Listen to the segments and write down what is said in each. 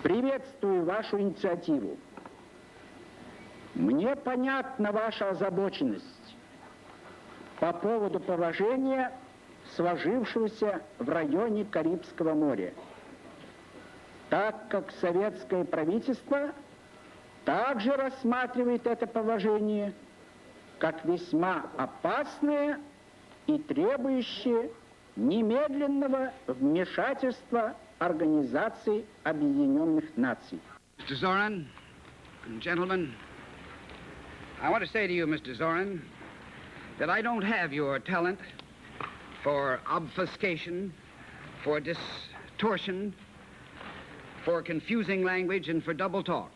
Приветствую вашу инициативу. Мне понятна ваша озабоченность по поводу положения, сложившегося в районе Карибского моря, так как советское правительство также рассматривает это положение как весьма опасное и требующее немедленного вмешательства Организации Объединенных Наций. Mr. Zorin, gentlemen, I want to say to you, Mr. Zorin, that I don't have your talent for obfuscation, for distortion, for confusing language, and for double talk.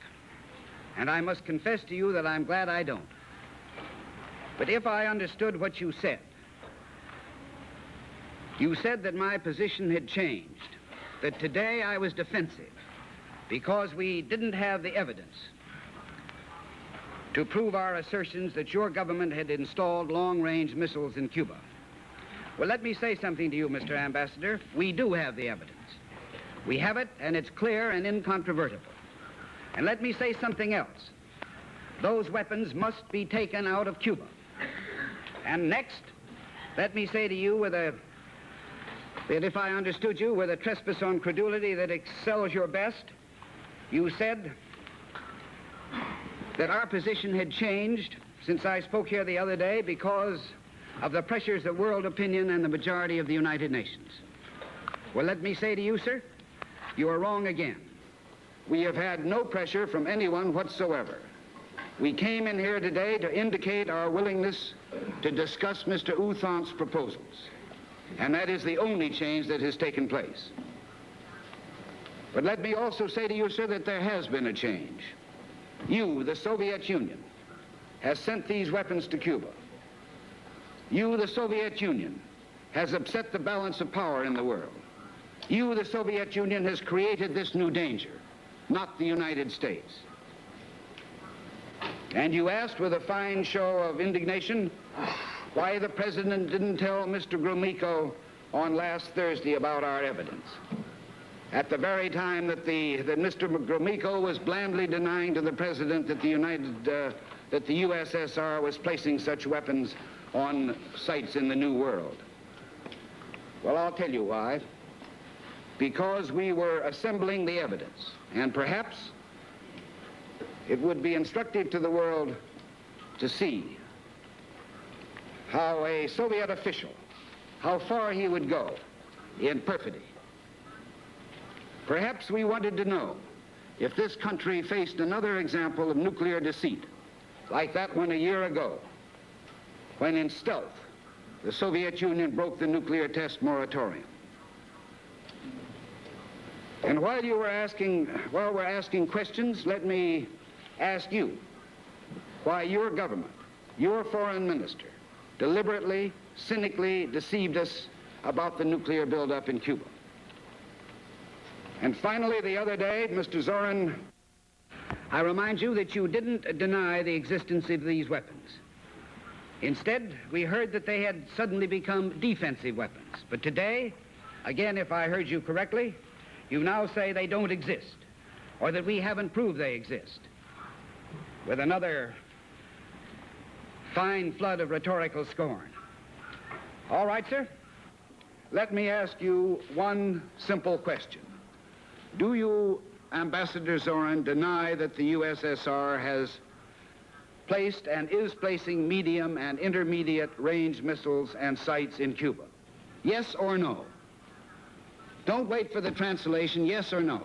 And I must confess to you that I'm glad I don't. But if I understood what you said that my position had changed, that today I was defensive because we didn't have the evidence to prove our assertions that your government had installed long-range missiles in Cuba. Well, let me say something to you, Mr. Ambassador. We do have the evidence. We have it, and it's clear and incontrovertible. And let me say something else. Those weapons must be taken out of Cuba. And next, let me say to you that if I understood you with a trespass on credulity that excels your best, you said that our position had changed since I spoke here the other day because of the pressures of world opinion and the majority of the United Nations. Well, let me say to you, sir, you are wrong again. We have had no pressure from anyone whatsoever. We came in here today to indicate our willingness to discuss Mr. U Thant's proposals. And that is the only change that has taken place. But let me also say to you, sir, that there has been a change. You, the Soviet Union, has sent these weapons to Cuba. You, the Soviet Union, has upset the balance of power in the world. You, the Soviet Union, has created this new danger, not the United States. And you asked with a fine show of indignation why the President didn't tell Mr. Gromyko on last Thursday about our evidence, at the very time that Mr. Gromyko was blandly denying to the President that that the USSR was placing such weapons on sites in the New World. Well, I'll tell you why. Because we were assembling the evidence, and perhaps it would be instructive to the world to see how a Soviet official, how far he would go in perfidy. Perhaps we wanted to know if this country faced another example of nuclear deceit, like that one a year ago, when in stealth, the Soviet Union broke the nuclear test moratorium. And while we're asking questions, let me ask you why your government, your foreign minister, deliberately, cynically deceived us about the nuclear buildup in Cuba. And finally, the other day, Mr. Zorin, I remind you that you didn't deny the existence of these weapons. Instead, we heard that they had suddenly become defensive weapons. But today, again, if I heard you correctly, you now say they don't exist, or that we haven't proved they exist, with another fine flood of rhetorical scorn. All right, sir. Let me ask you one simple question. Do you, Ambassador Zorin, deny that the USSR has placed and is placing medium and intermediate range missiles and sites in Cuba? Yes or no? Don't wait for the translation, yes or no.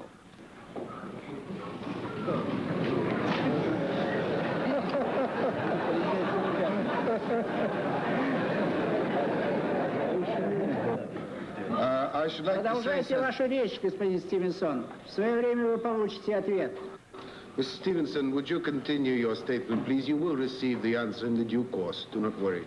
I should like Продолжайте вашу речь, господин Стивенсон. В свое время вы получите ответ. Mr. Stevenson, would you continue your statement, please? You will receive the answer in the due course. Do not worry.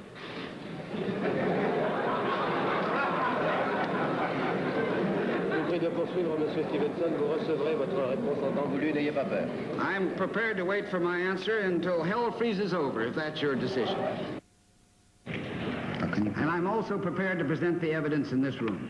I'm prepared to wait for my answer until hell freezes over, if that's your decision. And I'm also prepared to present the evidence in this room.